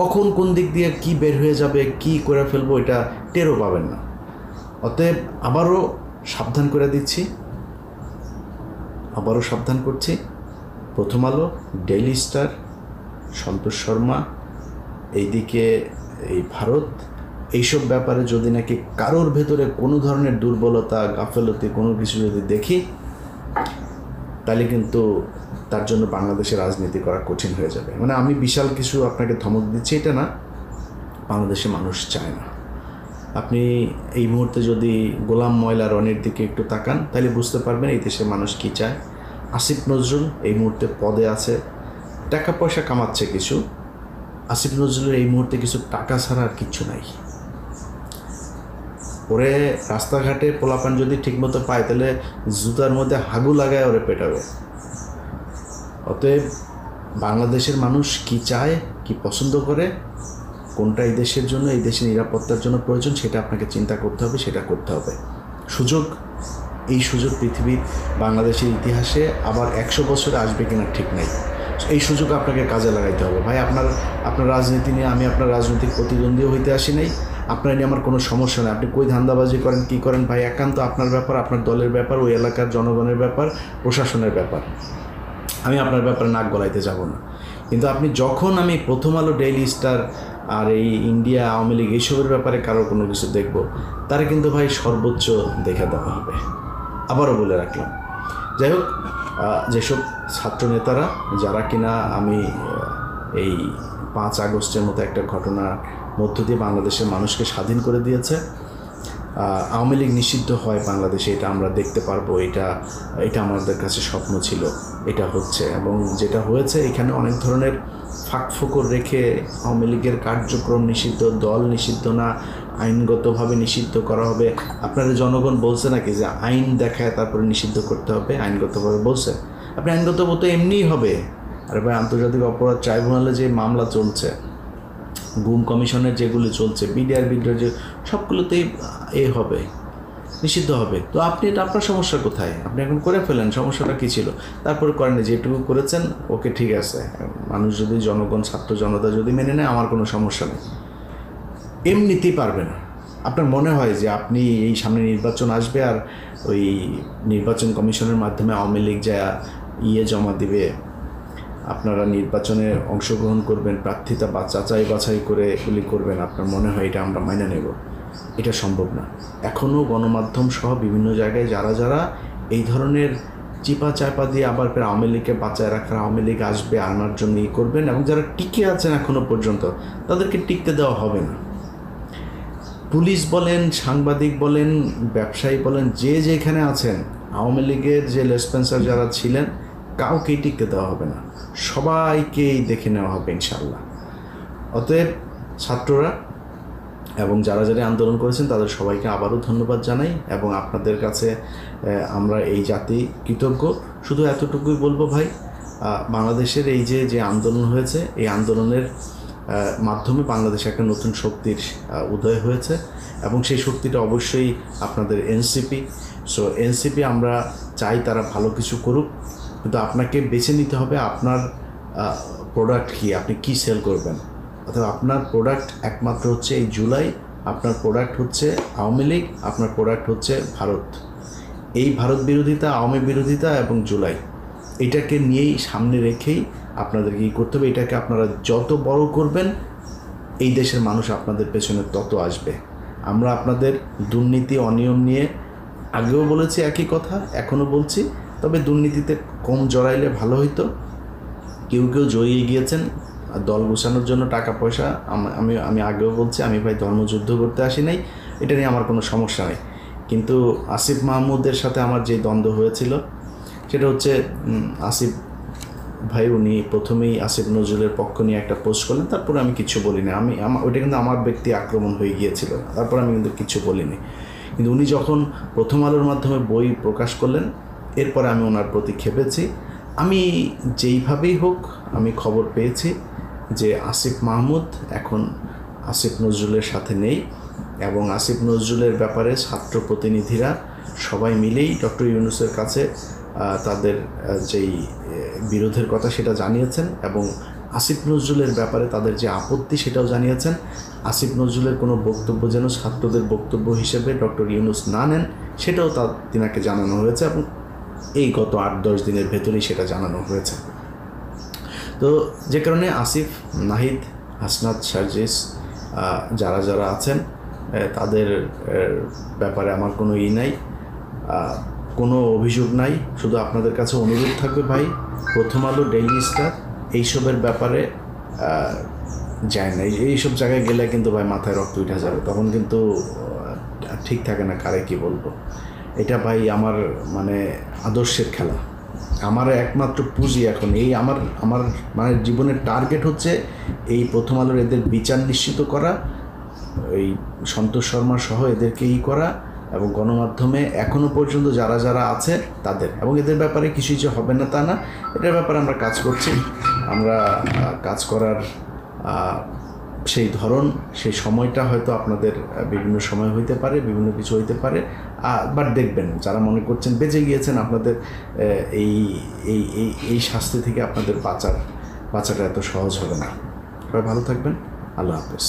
কখন কোন দিক দিয়ে কি বের হয়ে যাবে, কি করে ফেলবো, এটা টেরও পাবেন না। অতএব আবারও সাবধান করে দিচ্ছি, আবারও সাবধান করছি, প্রথম আলো, ডেইলি স্টার, সন্তোষ শর্মা, এইদিকে এই ভারত, এইসব ব্যাপারে যদি নাকি কারোর ভেতরে কোনো ধরনের দুর্বলতা, গাফেলতি, কোনো কিছু যদি দেখি, তাহলে কিন্তু তার জন্য বাংলাদেশে রাজনীতি করা কঠিন হয়ে যাবে। মানে আমি বিশাল কিছু আপনাকে ধমক দিচ্ছি এটা না, বাংলাদেশে মানুষ চায় না। আপনি এই মুহূর্তে যদি গোলাম ময়লা রনির দিকে একটু তাকান, তাহলে বুঝতে পারবেন এই দেশের মানুষ কী চায়। আসিফ নজরুল এই মুহূর্তে পদে আছে, টাকা পয়সা কামাচ্ছে কিছু। আসিফ নজরুলের এই মুহূর্তে কিছু টাকা ছাড়া আর কিচ্ছু নাই। ওরে রাস্তাঘাটে পোলাপান যদি ঠিকমতো পায়, তাহলে জুতার মধ্যে হাগু লাগায় ওরে পেটাবে। অতএব বাংলাদেশের মানুষ কি চায়, কি পছন্দ করে, কোনটা এই দেশের জন্য, এই দেশের নিরাপত্তার জন্য প্রয়োজন, সেটা আপনাকে চিন্তা করতে হবে, সেটা করতে হবে। সুযোগ, এই সুযোগ পৃথিবীর বাংলাদেশের ইতিহাসে আবার 100 বছরে আসবে কিনা ঠিক নেই। এই সুযোগ আপনাকে কাজে লাগাইতে হবে। ভাই আপনার রাজনীতি নিয়ে আমি আপনার রাজনৈতিক প্রতিদ্বন্দ্বীও হইতে আসি নাই, আপনার নিয়ে আমার কোনো সমস্যা নেই। আপনি কই ধান্দাবাজি করেন, কী করেন, ভাই একান্ত আপনার ব্যাপার, আপনার দলের ব্যাপার, ওই এলাকার জনগণের ব্যাপার, প্রশাসনের ব্যাপার। আমি আপনার ব্যাপারে নাক গলাইতে যাব না। কিন্তু আপনি যখন আমি প্রথম আলো, ডেইলি স্টার আর এই ইন্ডিয়া আওয়ামী লীগ এইসবের ব্যাপারে কারো কোনো কিছু দেখব, তারা কিন্তু ভাই সর্বোচ্চ দেখে দেওয়া হবে। আবারও বলে রাখলাম। যাই হোক, যেসব ছাত্রনেতারা যারা কিনা আমি এই 5 আগস্টের মতো একটা ঘটনার মধ্য দিয়ে বাংলাদেশের মানুষকে স্বাধীন করে দিয়েছে, আওয়ামী লীগ নিষিদ্ধ হয় বাংলাদেশে, এটা আমরা দেখতে পারবো, এটা আমাদের কাছে স্বপ্ন ছিল, এটা হচ্ছে। এবং যেটা হয়েছে, এখানে অনেক ধরনের ফাঁকফোকর রেখে আওয়ামী লীগের কার্যক্রম নিষিদ্ধ, দল নিষিদ্ধ না, আইনগতভাবে নিষিদ্ধ করা হবে। আপনারা জনগণ বলছে নাকি যে আইন দেখায় তারপরে নিষিদ্ধ করতে হবে? আইনগতভাবে বলছে? আপনি আইনগতভাবে তো এমনিই হবে। আর ভাই আন্তর্জাতিক অপরাধ ট্রাইব্যুনালে যে মামলা চলছে, গুম কমিশনের যেগুলো চলছে, বিডিআর বিদ্রোহ, যে সবগুলোতেই হবে, নিষিদ্ধ হবে। তো আপনি এটা আপনার সমস্যা কোথায়? আপনি এখন করে ফেলেন, সমস্যাটা কী ছিল? তারপরে করেন, যেটুকু করেছেন ওকে, ঠিক আছে। মানুষ যদি, জনগণ, ছাত্র জনতা যদি মেনে নেয়, আমার কোনো সমস্যা নেই। এমনিতেই পারবে না। আপনার মনে হয় যে আপনি এই সামনে নির্বাচন আসবে আর ওই নির্বাচন কমিশনের মাধ্যমে আওয়ামী লীগ যা জমা দিবে, আপনারা নির্বাচনে অংশগ্রহণ করবেন, প্রার্থিতা বা যাচাই বাছাই করে এগুলি করবেন, আপনার মনে হয় এটা আমরা মাইনে নেব? এটা সম্ভব না। এখনও গণমাধ্যম সহ বিভিন্ন জায়গায় যারা এই ধরনের চিপা চাপা দিয়ে আবার ফের আওয়ামী লীগকে বাঁচায় রাখার, আওয়ামী লীগ আসবে আনার জন্য করবেন, এবং যারা টিকে আছেন এখনও পর্যন্ত, তাদেরকে টিকতে দেওয়া হবে না। পুলিশ বলেন, সাংবাদিক বলেন, ব্যবসায়ী বলেন, যে যেখানে আছেন, আওয়ামী লীগের যে লেসপেন্সার যারা ছিলেন, কাউকেই টিকতে দেওয়া হবে না, সবাইকেই দেখে নেওয়া হবে ইনশাল্লাহ। অতএব ছাত্ররা এবং যারা আন্দোলন করেছেন তাদের সবাইকে আবারও ধন্যবাদ জানাই, এবং আপনাদের কাছে আমরা এই জাতি কৃতজ্ঞ। শুধু এতটুকুই বলবো ভাই, বাংলাদেশের এই যে আন্দোলন হয়েছে, এই আন্দোলনের মাধ্যমে বাংলাদেশে একটা নতুন শক্তির উদয় হয়েছে, এবং সেই শক্তিটা অবশ্যই আপনাদের এনসিপি। সো এনসিপি আমরা চাই তারা ভালো কিছু করুক, কিন্তু আপনাকে বেছে নিতে হবে আপনার প্রোডাক্ট কী, আপনি কী সেল করবেন। অর্থাৎ আপনার প্রোডাক্ট একমাত্র হচ্ছে এই জুলাই, আপনার প্রোডাক্ট হচ্ছে আওয়ামী লীগ, আপনার প্রোডাক্ট হচ্ছে ভারত। এই ভারত বিরোধিতা, আওয়ামী বিরোধিতা এবং জুলাই, এটাকে নিয়েই সামনে রেখেই আপনাদেরকে কী করতে হবে। এটাকে আপনারা যত বড় করবেন, এই দেশের মানুষ আপনাদের পেছনে তত আসবে। আমরা আপনাদের দুর্নীতি, অনিয়ম নিয়ে আগেও বলেছি একই কথা, এখনও বলছি, তবে দুর্নীতিতে কম জড়াইলে ভালো হইতো। কেউ জড়িয়ে গিয়েছেন দল গোছানোর জন্য, টাকা পয়সা। আমি আগেও বলছি, আমি ভাই ধর্মযুদ্ধ করতে আসি নাই, এটা নিয়ে আমার কোনো সমস্যা নেই। কিন্তু আসিফ মাহমুদের সাথে আমার যে দ্বন্দ্ব হয়েছিল, সেটা হচ্ছে আসিফ ভাই উনি প্রথমেই আসিফ নজরুলের পক্ষ নিয়ে একটা পোস্ট করলেন, তারপরে আমি কিছু বলিনি। ওইটা কিন্তু আমার ব্যক্তি আক্রমণ হয়ে গিয়েছিল, তারপর আমি কিন্তু কিছু বলিনি। কিন্তু উনি যখন প্রথম আলোর মাধ্যমে বই প্রকাশ করলেন, এরপরে আমি ওনার প্রতি খেপেছি। আমি যেইভাবেই হোক, আমি খবর পেয়েছি যে আসিফ মাহমুদ এখন আসিফ নজরুলের সাথে নেই, এবং আসিফ নজরুলের ব্যাপারে ছাত্র প্রতিনিধিরা সবাই মিলেই ডক্টর ইউনূসের কাছে তাদের যেই বিরোধের কথা সেটা জানিয়েছেন, এবং আসিফ নজরুলের ব্যাপারে তাদের যে আপত্তি সেটাও জানিয়েছেন। আসিফ নজরুলের কোনো বক্তব্য যেন ছাত্রদের বক্তব্য হিসেবে ডক্টর ইউনূস না নেন সেটাও তিনাকে জানানো হয়েছে, এবং এই গত 8-10 দিনের ভেতরেই সেটা জানানো হয়েছে। তো যে কারণে আসিফ, নাহিদ, হাসনাত, সার্জিস যারা যারা আছেন তাদের ব্যাপারে আমার কোনো নাই, কোনো অভিযোগ নাই। শুধু আপনাদের কাছে অনুরোধ থাকবে ভাই, প্রথম আলো, ডেইলি স্টার এইসবের ব্যাপারে যায় না। এইসব জায়গায় গেলে কিন্তু ভাই মাথায় রক্ত উঠে যাবে, তখন কিন্তু ঠিক থাকে না কারে কি বলবো। এটা ভাই আমার মানে আদর্শের খেলা, আমার একমাত্র পুঁজি এখন এই আমার মানে জীবনের টার্গেট হচ্ছে এই প্রথম আলোর এদের বিচার নিশ্চিত করা, এই সন্তোষ শর্মা সহ এদেরকে করা, এবং গণমাধ্যমে এখনও পর্যন্ত যারা যারা আছে তাদের, এবং এদের ব্যাপারে কিছুই যে হবে না তা না, এটার ব্যাপারে আমরা কাজ করছি। আমরা কাজ করার সেই ধরন, সেই সময়টা হয়তো আপনাদের বিভিন্ন সময় হইতে পারে, বিভিন্ন কিছু হইতে পারে, বাট দেখবেন যারা মনে করছেন বেঁচে গিয়েছেন, আপনাদের এই এই এই এই শাস্তি থেকে আপনাদের বাঁচাটা এত সহজ হবে না। সবাই ভালো থাকবেন, আল্লাহ হাফেজ।